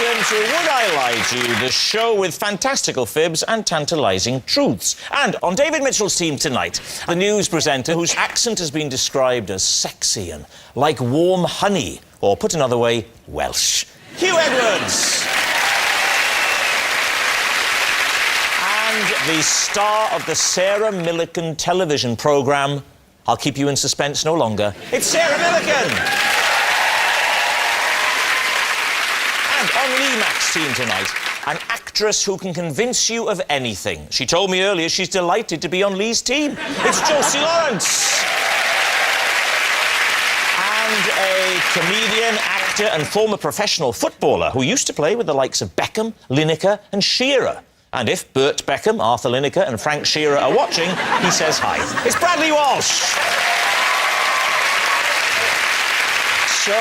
welcome to Would I Lie to You, the show with fantastical fibs and tantalising truths. And on David Mitchell's team tonight, the news presenter whose accent has been described as sexy and like warm honey, or put another way, Welsh. Hugh Edwards. And the star of the Sarah Millican television programme, I'll keep you in suspense no longer, it's Sarah Millican. And on Lee Mack's team tonight, an actress who can convince you of anything. She told me earlier she's delighted to be on Lee's team. It's Josie Lawrence. And a comedian, actor and former professional footballer who used to play with the likes of Beckham, Lineker and Shearer. And if Bert Beckham, Arthur Lineker and Frank Shearer are watching, he says hi. It's Bradley Walsh. So,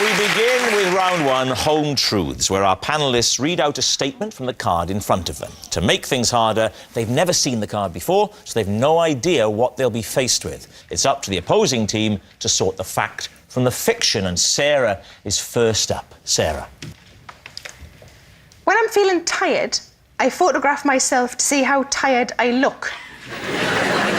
we begin with round one, Home Truths, where our panellists read out a statement from the card in front of them. To make things harder, they've never seen the card before, so they've no idea what they'll be faced with. It's up to the opposing team to sort the fact from the fiction, and Sarah is first up. Sarah. When I'm feeling tired, I photograph myself to see how tired I look.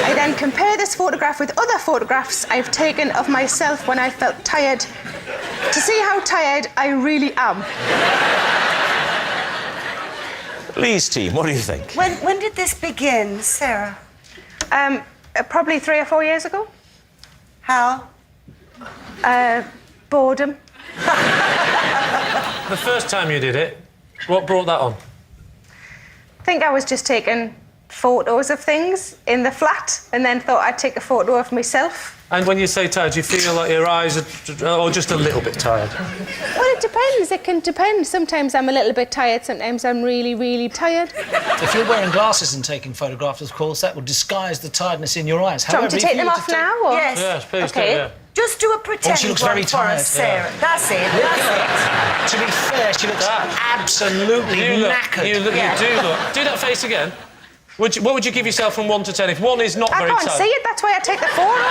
I then compare this photograph with other photographs I've taken of myself when I felt tired to see how tired I really am. Lee's team, what do you think? When did this begin, Sarah? Probably 3 or 4 years ago. How? Boredom. The first time you did it, what brought that on? I think I was just taking photos of things in the flat and then thought I'd take a photo of myself. And when you say tired, do you feel like your eyes are just a little bit tired? Well, it depends. It can depend. Sometimes I'm a little bit tired, sometimes I'm really, really tired. If you're wearing glasses and taking photographs, of course, that will disguise the tiredness in your eyes. Do you want me to take them off now? Or? Yes. Yes, please Okay. do, yeah. Just do a pretend she looks one very for tired. us, Sarah. That's it. That's To be fair, she looks absolutely knackered. You do look. Do that face again. What would you give yourself from 1 to 10? If 1 is not very tired... I can't see it, that's why I take the photo.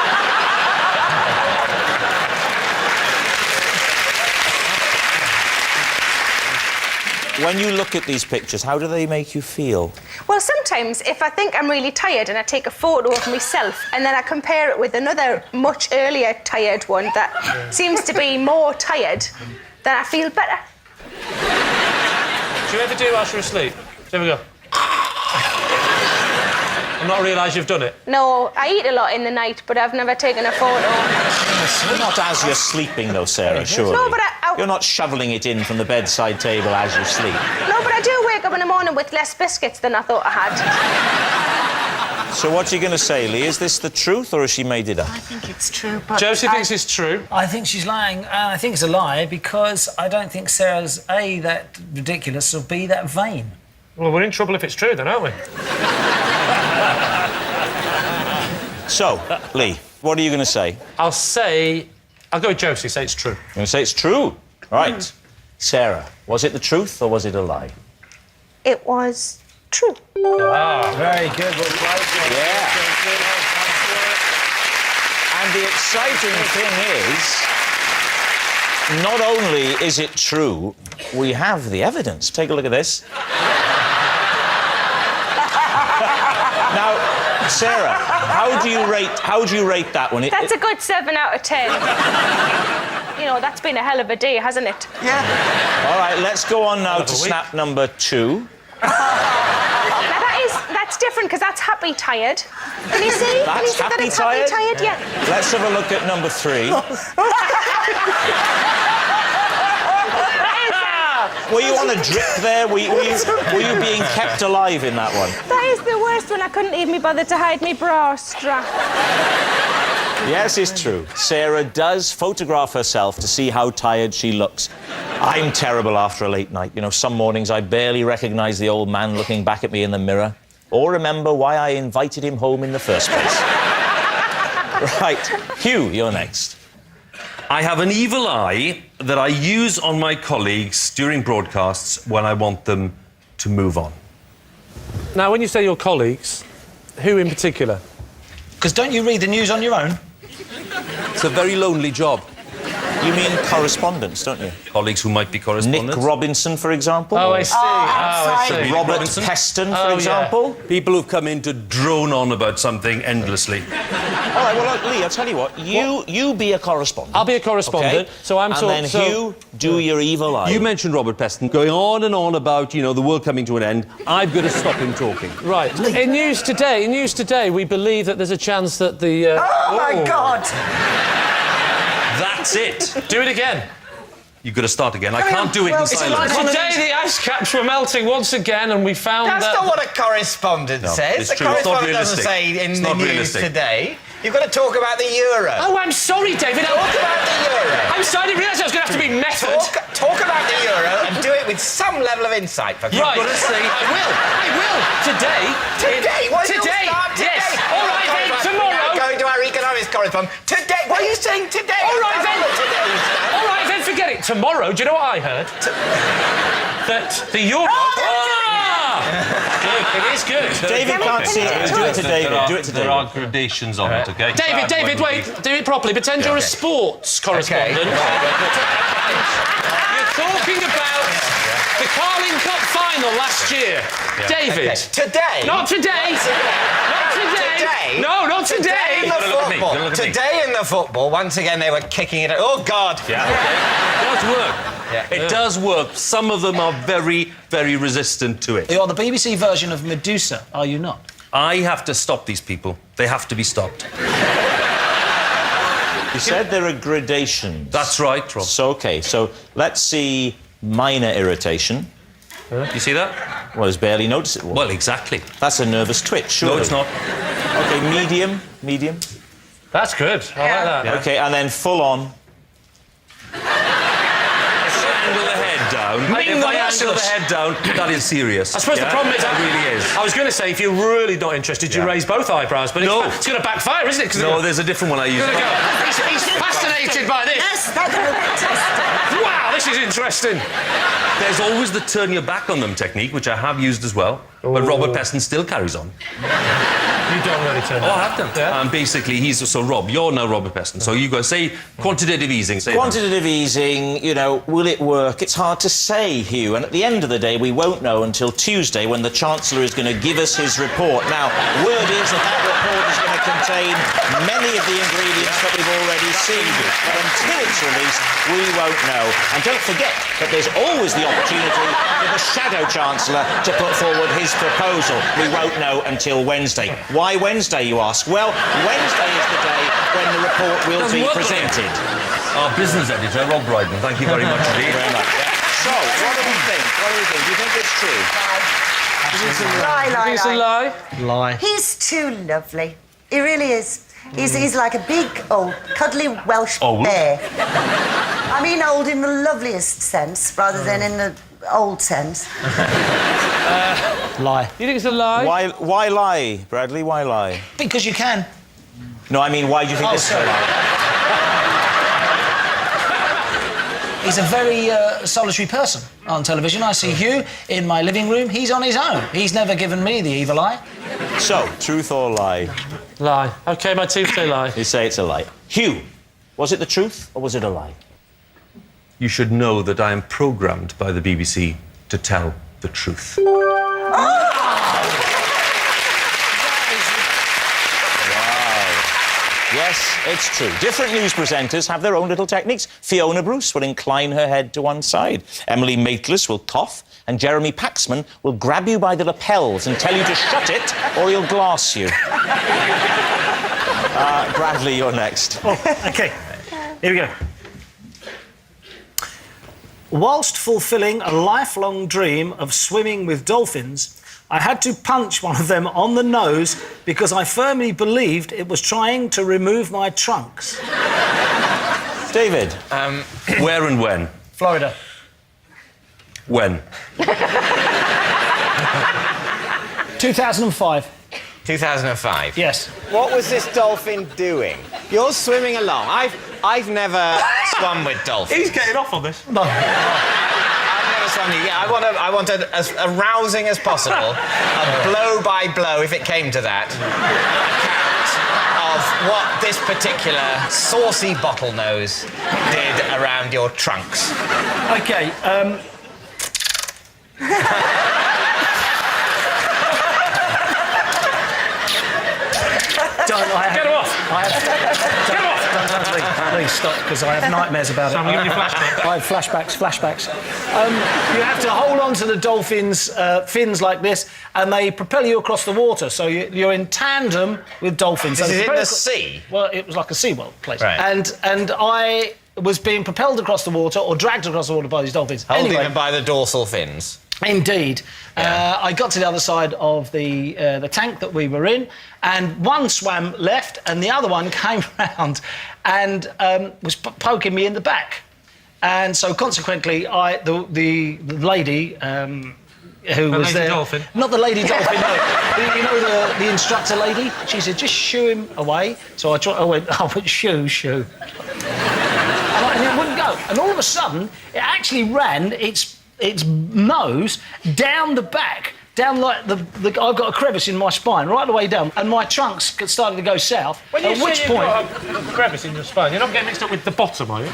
When you look at these pictures, how do they make you feel? Well, sometimes if I think I'm really tired and I take a photo of myself and then I compare it with another much earlier tired one that seems to be more tired, then I feel better. Do you ever do whilst you're asleep? Do you ever go... and not realise you've done it? No, I eat a lot in the night, but I've never taken a photo. Not as you're sleeping, though, Sarah, surely. No, but You're not shoveling it in from the bedside table as you sleep. No, but I do wake up in the morning with less biscuits than I thought I had. So what are you going to say, Lee? Is this the truth, or has she made it up? I think it's true, but... Josie thinks it's true. I think she's lying, and I think it's a lie because I don't think Sarah's A, that ridiculous, or B, that vain. Well, we're in trouble if it's true, then, aren't we? So, Lee, what are you going to say? I'll go with Josie, say it's true. You're going to say it's true? Right. Sarah, was it the truth or was it a lie? It was true. Ah. Very good. Well played. Yeah. And the exciting thing is, not only is it true, we have the evidence. Take a look at this. Now, Sarah, how do you rate that one? That's a good 7 out of 10. You know, that's been a hell of a day, hasn't it? Yeah. All right, let's go on now to snap number 2. Now, that's different, because that's happy tired. Can you see? That's Can you see happy that it's tired? happy tired? Yeah. Let's have a look at number 3. Were you on a drip there? Were you being kept alive in that one? That is the worst one. I couldn't even be bothered to hide my bra strap. Yes, it's true. Sarah does photograph herself to see how tired she looks. I'm terrible after a late night. You know, some mornings I barely recognise the old man looking back at me in the mirror or remember why I invited him home in the first place. Right. Hugh, you're next. I have an evil eye that I use on my colleagues during broadcasts when I want them to move on. Now, when you say your colleagues, who in particular? Because don't you read the news on your own? It's a very lonely job. You mean correspondents, don't you? Colleagues who might be Nick correspondents. Robinson, for example? Oh, I see. I see. Nick Robert Robinson. Peston, for Oh, yeah. example? People who've come in to drone on about something endlessly. All right, well, look, Lee, I'll tell you what. You be a correspondent. I'll be a correspondent, okay? so I'm And then Hugh, do your evil eye. You mentioned Robert Peston going on and on about, you know, the world coming to an end. I've got to stop him talking. Right. In news today, we believe that there's a chance that the... Oh, my God! That's it. Do it again. You've got to start again. I can't do it in Well, silence. Today, the ice caps were melting once again, and we found That's that... not what a correspondent says. it's The true. It's not correspondent doesn't realistic. say in It's the not news realistic. today. You've got to talk about the euro. Oh, I'm sorry, David. Talk about the euro. I'm sorry, I didn't realise I was going to have to be method. Talk about the euro and do it with some level of insight. For Right. You've got to say... I will. Today. Today? Why don't you Today. start today? Yes. All right, then, tomorrow. We're now going to our economics correspondent. Today? Why are you saying today? All right, then. Today, All right, then, forget it. Tomorrow, do you know what I heard? That the euro... Good, it is good. David can't see it. Do it to David. Do it to There are David. gradations on it, okay? David, wait. Do it properly. Pretend you're a sports correspondent. You're talking about the Carling Cup final last year. David. Today? Not today. Not today. Today? No, not today. In the Don't look at me, football. don't look at me. Today in the football, once again they were kicking it. Oh God! Yeah, okay. It does work. It does work. Some of them are very, very resistant to it. You're the BBC version of Medusa, are you not? I have to stop these people. They have to be stopped. You said there are gradations. That's right, Rob. So, OK, so let's see minor irritation. You see that? Well, it's barely noticeable. Well, exactly. That's a nervous twitch, surely. No, it's not. OK, medium. That's good. I like that. Yeah. OK, and then full on. Angle the head down. If I angle the head down, that is serious. I suppose the problem is... It really is. I was going to say, if you're really not interested, you Yeah. raise both eyebrows, but No. it's going to backfire, isn't it? 'Cause No, there's a different one I use. There we go. He's fascinated by this. Yes, that's fantastic. Wow, this is interesting. There's always the turn your back on them technique, which I have used as well. But Robert Peston still carries on. You don't really turn Oh, I have done. Yeah. And basically, so Rob, you're now Robert Peston. So you go say quantitative easing. Say that. Quantitative easing, you know, will it work? It's hard to say, Hugh. And at the end of the day, we won't know until Tuesday when the Chancellor is going to give us his report. Now, word is that report is going to contain many of the ingredients that we've already seen. But until it's released, we won't know. And don't forget that there's always the opportunity for the Shadow Chancellor to put forward his proposal. We won't know until Wednesday. Why Wednesday, you ask? Well, Wednesday is the day when the report will be work, presented. Our business editor, Rob Brydon. Thank you very much indeed. Thank you very much. So, what do we think? Do you think it's true? Lie. It's a lie. He's too lovely. He really is. He's like a big, old, cuddly Welsh Old? bear. I mean old in the loveliest sense, rather than in the old sense. Lie. You think it's a lie? Why lie, Bradley? Why lie? Because you can. No, I mean, why do you think this is a sorry. lie? He's a very solitary person on television. I see Hugh in my living room. He's on his own. He's never given me the evil eye. So, truth or lie? Lie. OK, my team say lie. You say it's a lie. Hugh, was it the truth or was it a lie? You should know that I am programmed by the BBC to tell the truth. Yes, it's true. Different news presenters have their own little techniques. Fiona Bruce will incline her head to one side. Emily Maitlis will cough. And Jeremy Paxman will grab you by the lapels and tell you to shut it or he'll glass you. Bradley, you're next. OK, here we go. Whilst fulfilling a lifelong dream of swimming with dolphins, I had to punch one of them on the nose because I firmly believed it was trying to remove my trunks. David. Where and when? Florida. When? 2005. 2005. Yes. What was this dolphin doing? You're swimming along. I've never swum with dolphins. He's getting off on this. No. I've never swum. Yeah, I want it as arousing as possible. A blow by blow, if it came to that. A of what this particular saucy bottlenose did around your trunks. OK, Get him off! Get him off! Please stop, because I have nightmares about it. I'm giving you flashbacks. I have flashbacks. You have to hold on to the dolphin's fins like this, and they propel you across the water, so you're in tandem with dolphins. This So is they in propel the sea? Well, it was like a SeaWorld place. Right. And I was being propelled across the water, or dragged across the water by these dolphins. Holding Anyway, them by the dorsal fins. Indeed. Yeah. I got to the other side of the tank that we were in, and one swam left, and the other one came round and was poking me in the back. And so, consequently, the lady who was lady there... dolphin? Not the lady dolphin, no. You know the instructor lady? She said, just shoo him away. So I went, shoo. And it wouldn't go. And all of a sudden, it actually ran its nose down the back, down like I've got a crevice in my spine, right the way down, and my trunks started to go south. When you at which say point, you've got a crevice in your spine, you're not getting mixed up with the bottom, are you?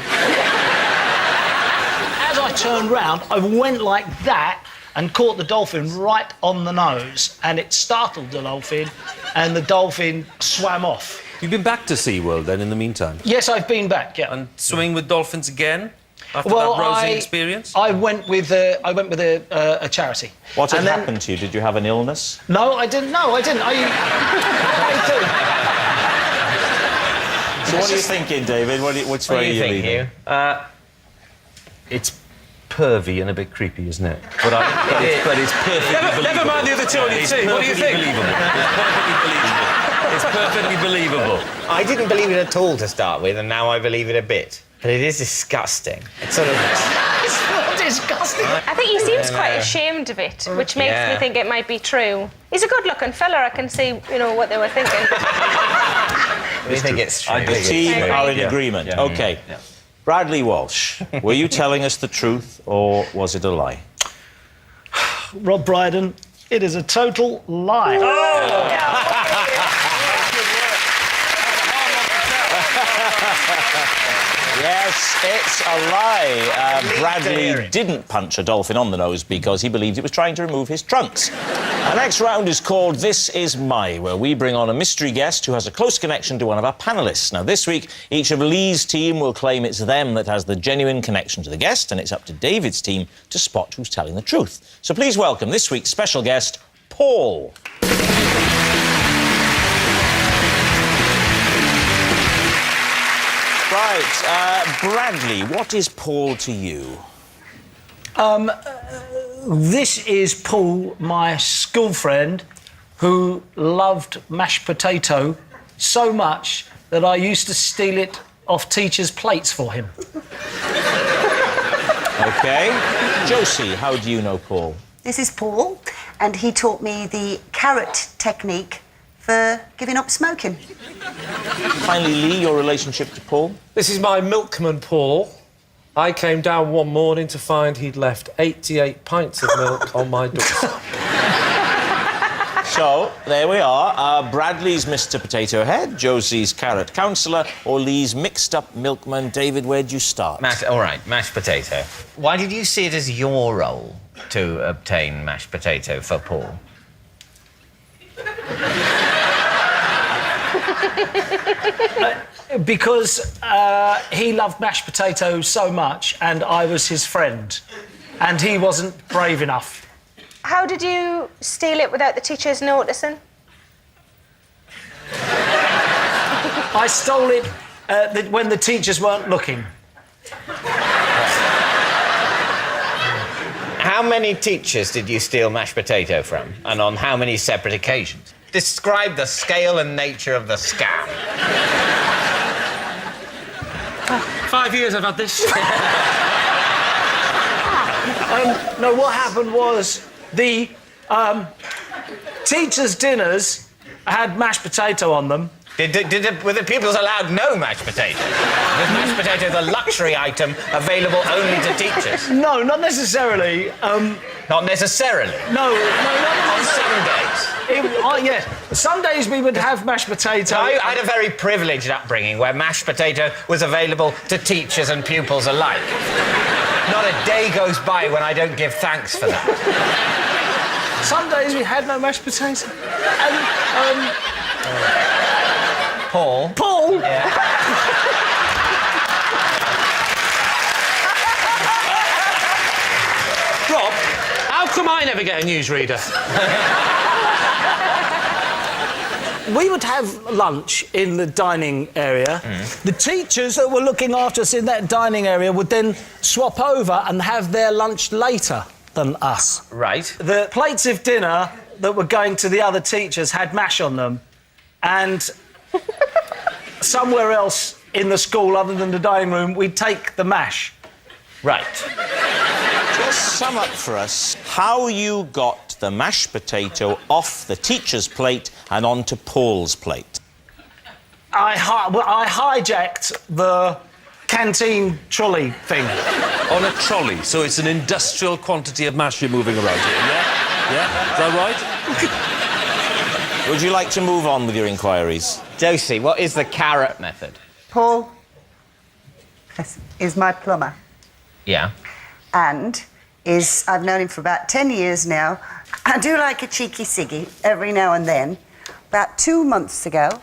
as I turned round, I went like that and caught the dolphin right on the nose, and it startled the dolphin, and the dolphin swam off. You've been back to SeaWorld then in the meantime? Yes, I've been back, yeah. And swimming with dolphins again? After that rousing experience? I went with a charity. What had And then- happened to you? Did you have an illness? No, I didn't. I So what are you thinking, David? Which way are you leaning? It's pervy and a bit creepy, isn't it? But it's perfectly believable. Never mind the other two on your It's team. What do you perfectly think? believable. It's perfectly believable. I didn't believe it at all to start with, and now I believe it a bit. But it is disgusting. It's sort of... It's not disgusting. I think he seems quite ashamed of it, which makes me think it might be true. He's a good-looking fella. I can see, what they were thinking. We think it's true. The team agree. are in agreement. OK. Bradley Walsh, were you telling us the truth or was it a lie? Rob Brydon, it is a total lie. Yes, it's a lie. Bradley didn't punch a dolphin on the nose because he believed it was trying to remove his trunks. Our next round is called This Is My, where we bring on a mystery guest who has a close connection to one of our panellists. Now, this week, each of Lee's team will claim it's them that has the genuine connection to the guest, and it's up to David's team to spot who's telling the truth. So please welcome this week's special guest, Paul. Right, Bradley, what is Paul to you? This is Paul, my school friend, who loved mashed potato so much that I used to steal it off teachers' plates for him. OK. Josie, how do you know Paul? This is Paul, and he taught me the carrot technique for giving up smoking. Finally, Lee, your relationship to Paul? This is my milkman, Paul. I came down one morning to find he'd left 88 pints of milk on my doorstep. So, there we are. Bradley's Mr. Potato Head, Josie's Carrot Counsellor, or Lee's mixed-up milkman. David, where'd you start? All right, mashed potato. Why did you see it as your role to obtain mashed potato for Paul? Because he loved mashed potato so much, and I was his friend, and he wasn't brave enough. How did you steal it without the teachers noticing? I stole it when the teachers weren't looking. How many teachers did you steal mashed potato from, and on how many separate occasions? Describe the scale and nature of the scam. 5 years I've had this. No, what happened was the teachers' dinners had mashed potato on them. Were the pupils allowed no mashed potato? Was mashed potato the luxury item available only to teachers? No, not necessarily. Not necessarily. No, not On some days. Yeah, some days we would have mashed potato. I had a very privileged upbringing where mashed potato was available to teachers and pupils alike. Not a day goes by when I don't give thanks for that. Some days we had no mashed potato. Paul? Paul? Yeah. Rob, how come I never get a newsreader? We would have lunch in the dining area. The teachers that were looking after us in that dining area would then swap over and have their lunch later than us. Right. The plates of dinner that were going to the other teachers had mash on them, and somewhere else in the school, other than the dining room, we'd take the mash. Right. Just sum up for us how you got the mashed potato off the teacher's plate and onto Paul's plate. I hijacked the canteen trolley thing. On a trolley, so it's an industrial quantity of mash you're moving around here, yeah? Yeah? Is that right? Would you like to move on with your inquiries? Josie, what is the carrot method? Paul is my plumber. Yeah. And I've known him for about 10 years now. I do like a cheeky ciggy every now and then. About 2 months ago,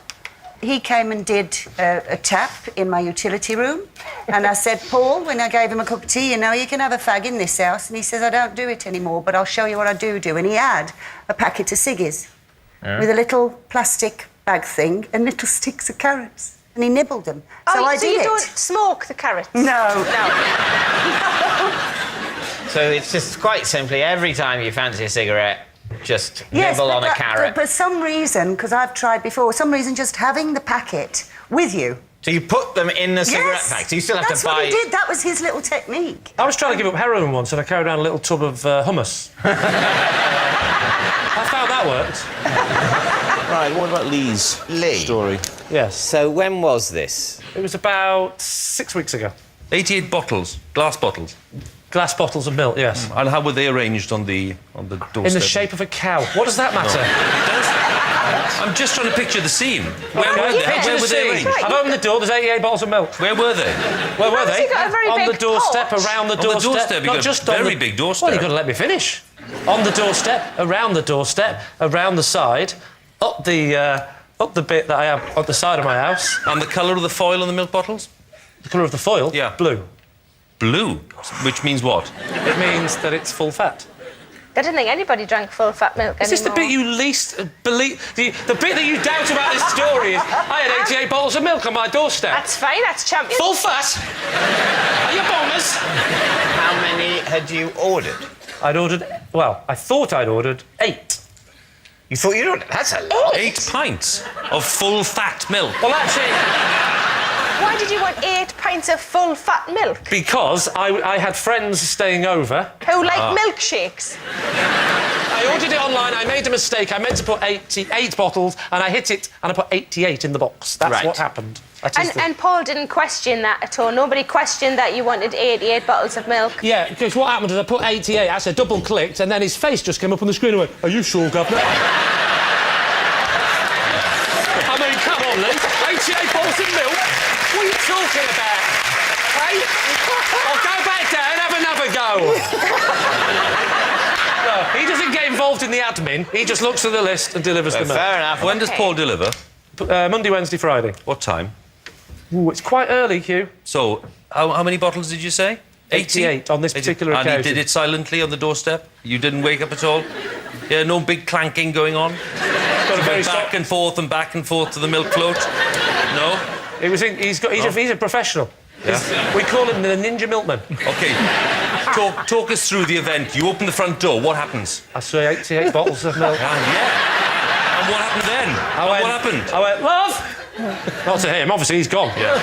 he came and did a tap in my utility room. And I said, Paul, when I gave him a cup of tea, you know, you can have a fag in this house. And he says, I don't do it anymore, but I'll show you what I do. And he had a packet of ciggies with a little plastic bag thing and little sticks of carrots. And he nibbled them. So I so did you it. don't smoke the carrots? No. So it's just quite simply, every time you fancy a cigarette, just Yes, nibble but on a carrot. But for some reason, because I've tried before, some reason just having the packet with you. So you put them in the cigarette Yes, pack. So you still have that's to buy... what he did. That was his little technique. I was trying to give up heroin once and I carried around a little tub of hummus. I found that worked. Right, what about Lee's story? Yes. So when was this? It was about 6 weeks ago. 88 bottles, glass bottles. Glass bottles of milk, yes. And how were they arranged on the doorstep? In the shape of a cow. What does that matter? I'm just trying to picture the scene. Where Okay, were they? picture Where the were they scene. arranged? I've opened the door, there's 88 bottles of milk. Where were they? Where were they? you got a very on big the doorstep, porch. around the On the doorstep. doorstep, you've Not got a just on very the... big doorstep. Well, you've got to let me finish. On the doorstep, around the side, up the bit that I have at the side of my house. And the colour of the foil on the milk bottles? The colour of the foil? Yeah. Blue. Blue? Which means what? It means that it's full fat. I didn't think anybody drank full fat milk Is this the bit you least believe? The bit that you doubt about this story is I had 88 bottles of milk on my doorstep. That's fine, that's champion. Full fat? Are you bombers? How many had you ordered? I'd ordered... Well, I thought I'd ordered 8. You thought you'd ordered... That's a lot. 8 pints of full fat milk. Well, actually... Why did you want 8 pints of full fat milk? Because I had friends staying over. Who like milkshakes? I ordered it online, I made a mistake. I meant to put 88 bottles, and I hit it, and I put 88 in the box. That's Right. what happened. That is And Paul didn't question that at all. Nobody questioned that you wanted 88 bottles of milk. Yeah, because what happened is I put 88, I said double-clicked, and then his face just came up on the screen and went, "Are you sure, Governor?" I mean, come on, Lee. 88 bottles of milk? What are you talking about? Hey? I'll go back there and have another go. No, he doesn't get involved in the admin. He just looks at the list and delivers the milk. Fair enough. When does Paul deliver? Monday, Wednesday, Friday. What time? Ooh, it's quite early, Hugh. So, how many bottles did you say? 88 on this particular And occasion. he did it silently on the doorstep? You didn't wake up at all? Yeah, no big clanking going on? Got a very Back and forth to the milk float? No? He's a professional. Yeah. We call him the Ninja Milkman. OK. Talk us through the event. You open the front door. What happens? I saw 88 bottles of milk. Yeah. And what happened then? What happened? I went, love! Not to him, obviously he's gone. Yeah.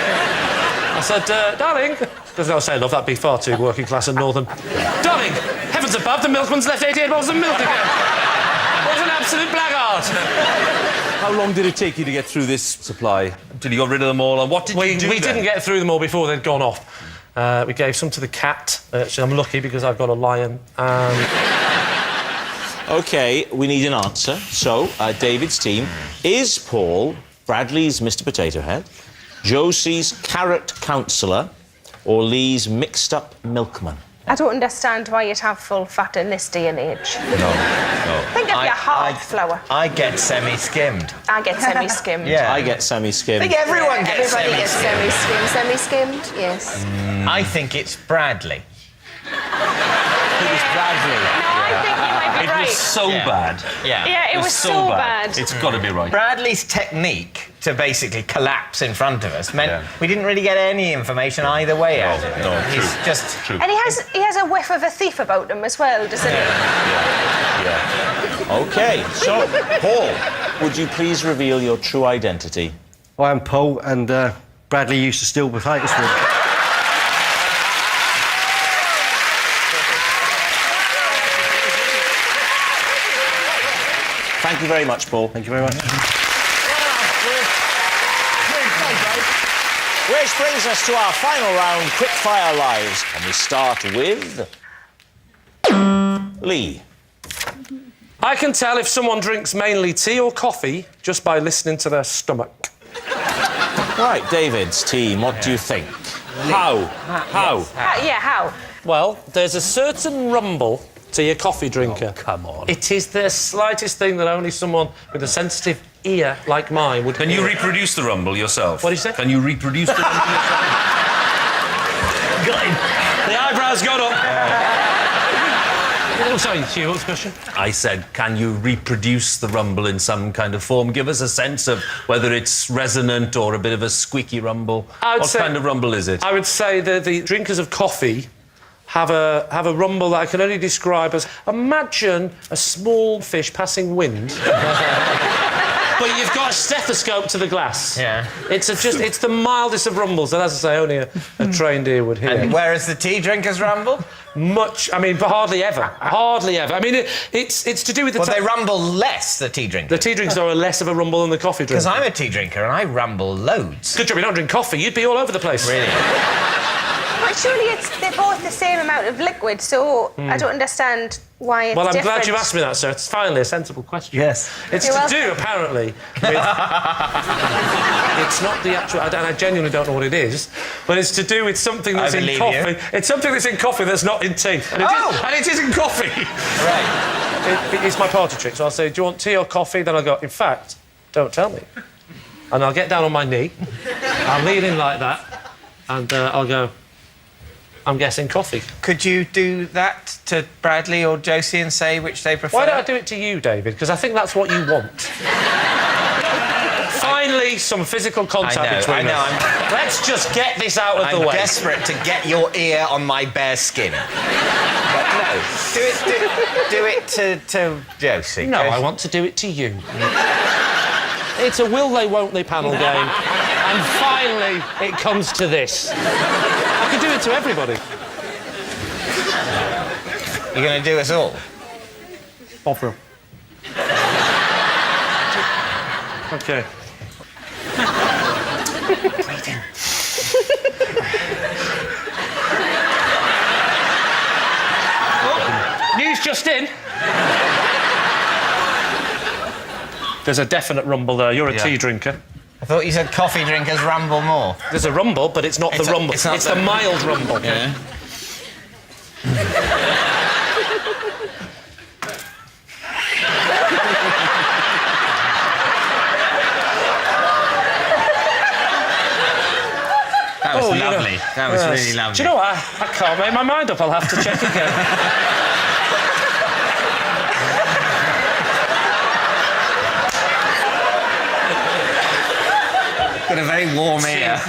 I said, darling... Doesn't I say love, that'd be far too working class and northern. Darling, heavens above, the milkman's left 88 bottles of milk again. What an absolute blackguard. How long did it take you to get through this supply? Until you got rid of them all? And what did you do We then? didn't get through them all before they'd gone off. We gave some to the cat. Actually, I'm lucky because I've got a lion. OK, we need an answer. So, David's team, is Paul Bradley's Mr Potato Head, Josie's carrot counsellor, or Lee's mixed-up milkman? I don't understand why you'd have full fat in this day and age. No. Think of your hard flour. I get semi-skimmed. I get semi-skimmed. Yeah. I get semi-skimmed. I think everyone gets Everybody gets semi-skimmed. semi-skimmed, yes. I think it's Bradley. No, I think you might be It right. was so bad. Yeah, it was so bad. It's got to be right. Bradley's technique to basically collapse in front of us meant Yeah. we didn't really get any information either way out of it. No, He's true. just... True. And he has a whiff of a thief about him as well, doesn't he? OK, so, Paul, would you please reveal your true identity? I am Paul, and Bradley used to steal potatoes for me. Thank you very much, Paul. Thank you very much. Which brings us to our final round, Quickfire Lives. And we start with... Lee. I can tell if someone drinks mainly tea or coffee just by listening to their stomach. Right, David's team, what do you think? How? How? Well, there's a certain rumble to your coffee drinker. Oh, come on. It is the slightest thing that only someone with a sensitive ear like mine would Can you hear. reproduce the rumble yourself? What do you say? Can you reproduce the rumble yourself? Got him. The eyebrows got up. Oh, sorry, Hugh, what was the question? I said, can you reproduce the rumble in some kind of form? Give us a sense of whether it's resonant or a bit of a squeaky rumble. What kind of rumble is it? I would say that the drinkers of coffee have a rumble that I can only describe as, imagine a small fish passing wind. But you've got a stethoscope to the glass. Yeah. It's the mildest of rumbles, and as I say, only a trained ear would hear. And whereas the tea drinkers rumble? But hardly ever. Hardly ever. I mean, it's to do with the... Well, they rumble less, the tea drinkers. The tea drinkers are less of a rumble than the coffee drinkers. Because I'm a tea drinker and I rumble loads. Good job you don't drink coffee. You'd be all over the place. Really? But surely they're both the same amount of liquid, so I don't understand why it's Well, I'm different. glad you asked me that, sir. It's finally a sensible question. Yes. It's You're to welcome. do, apparently, with... It's not the actual... And I genuinely don't know what it is, but it's to do with something that's I in believe coffee. you. It's something that's in coffee that's not in tea. And it is in coffee. Right. It's my party trick. So I'll say, do you want tea or coffee? Then I'll go, in fact, don't tell me. And I'll get down on my knee. I'll lean in like that. And I'll go, I'm guessing coffee. Could you do that to Bradley or Josie and say which they prefer? Why don't I do it to you, David? Because I think that's what you want. Finally, some physical contact between us. Let's just get this out of the I'm way. desperate to get your ear on my bare skin. But no, do it to Josie. No, Josie. I want to do it to you. It's a will they, won't they panel game. And finally, it comes to this. I can do it to everybody. You're going to do us all? Bovril. OK. Breathe in. Oh, news just in. There's a definite rumble there. You're a tea drinker. I thought you said coffee drinkers rumble more. There's a rumble, but it's not the rumble. It's not the mild rumble. Yeah. That was lovely. That was really lovely. Do you know what? I can't make my mind up. I'll have to check again. Got a very warm ear.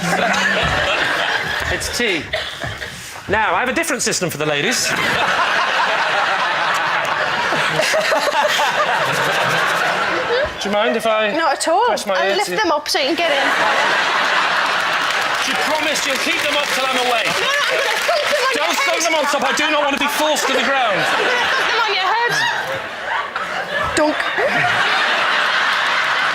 It's tea. Now, I have a different system for the ladies. Do you mind if I... Not at all. Press my I'll ear lift to- them up so you can get in. You promised you'll keep them up till I'm away. No, I'm going to thump them on your Don't head. throw them on top. I do not want to be forced to the ground. I'm going to thump them on your head. Dunk.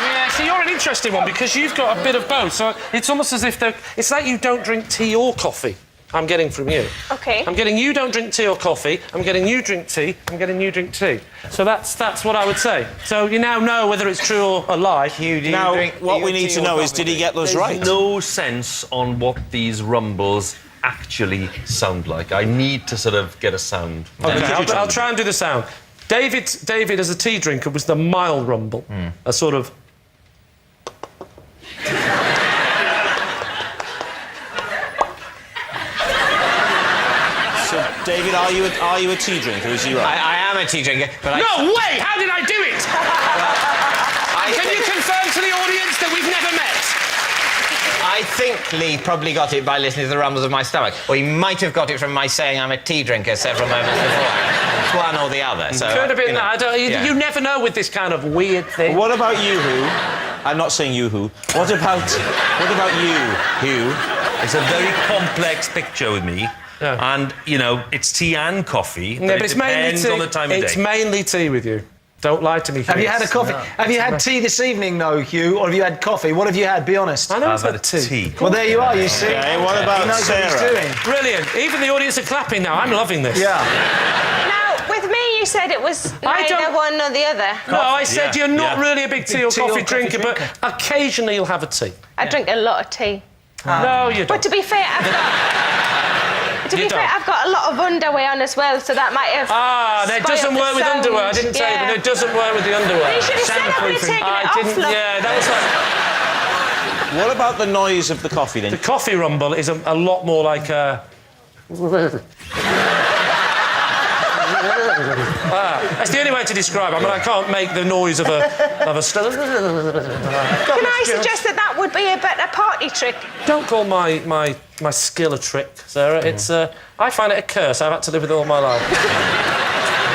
Yeah, so you're an interesting one because you've got a bit of both. So it's almost as if it's like you don't drink tea or coffee. I'm getting from you. OK. I'm getting you don't drink tea or coffee. I'm getting you drink tea. I'm getting you drink tea. So that's what I would say. So you now know whether it's true or a lie. Now, what we need to know is, did he get those right? No sense on what these rumbles actually sound like. I need to sort of get a sound. OK, I'll try and do the sound. David, as a tea drinker, was the mild rumble. A sort of... So, David, are you a tea drinker? Is he right? I am a tea drinker, but No way! How did I do it? Can you confirm to the audience that we've never met? I think Lee probably got it by listening to the rumbles of my stomach. Or he might have got it from my saying I'm a tea drinker several moments before. It's one or the other. So, could have been that. You never know with this kind of weird thing. What about you, Who? I'm not saying you, Who. What about you, Hugh? It's a very complex picture with me. Yeah. And, it's tea and coffee, but it it's mainly depends tea. on the time of day. It's mainly tea with you. Don't lie to me, Hugh. Have you had a coffee? No. Have you had tea this evening, though, Hugh? Or have you had coffee? What have you had? Be honest. I know I've it's had had tea. Well, there you are, you see. Okay, what about He knows Sarah? what he's doing. Brilliant. Even the audience are clapping now. I'm loving this. Yeah. Now, with me, you said it was neither one nor the other. No, I said you're not really a big tea or tea or coffee coffee drinker, but occasionally you'll have a tea. I drink a lot of tea. No, you don't. But to be fair, I've got a lot of underwear on as well, so that might have... It doesn't work with underwear. I didn't tell you, but it doesn't work with the underwear. You should have said I would have taken it off, look. Yeah, that was like... What about the noise of the coffee, then? The coffee rumble is a lot more like that's the only way to describe it. I mean, I can't make the noise of a... Can I suggest that would be a better party trick? Don't call my skill a trick, Sarah. It's I find it a curse. I've had to live with it all my life.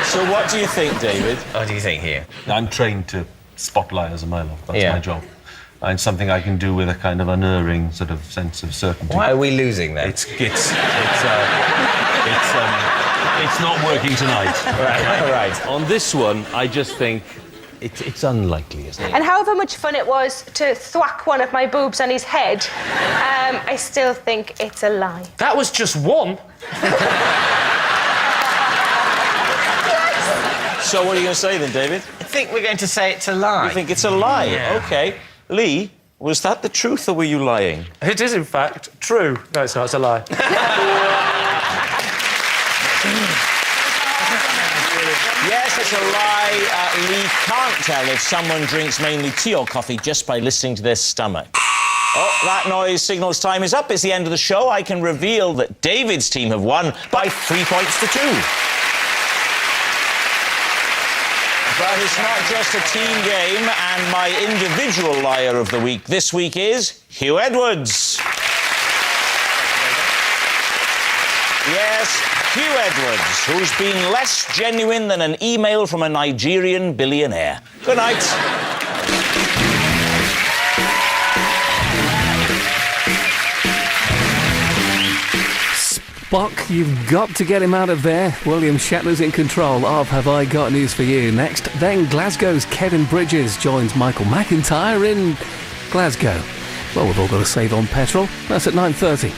So what do you think, David? What do you think here? I'm trained to spot liars a mile off. That's Yeah. my job. And it's something I can do with a kind of unerring sort of sense of certainty. Why are we losing then? It's not working tonight. Right. On this one, I just think it's unlikely, isn't it? And however much fun it was to thwack one of my boobs on his head, I still think it's a lie. That was just one. So what are you going to say, then, David? I think we're going to say it's a lie. You think it's a lie? Yeah. OK. Lee, was that the truth, or were you lying? It is, in fact, true. No, it's not. It's a lie. Yes, it's a lie. Lee can't tell if someone drinks mainly tea or coffee just by listening to their stomach. Oh, that noise signals time is up. It's the end of the show. I can reveal that David's team have won by 3 points to 2. But it's not just a team game, and my individual liar of the week this week is Hugh Edwards. Yes, Hugh Edwards, who's been less genuine than an email from a Nigerian billionaire. Good night. Spock, you've got to get him out of there. William Shatner's in control of Have I Got News For You. Next, then Glasgow's Kevin Bridges joins Michael McIntyre in Glasgow. Well, we've all got to save on petrol. That's at 9:30.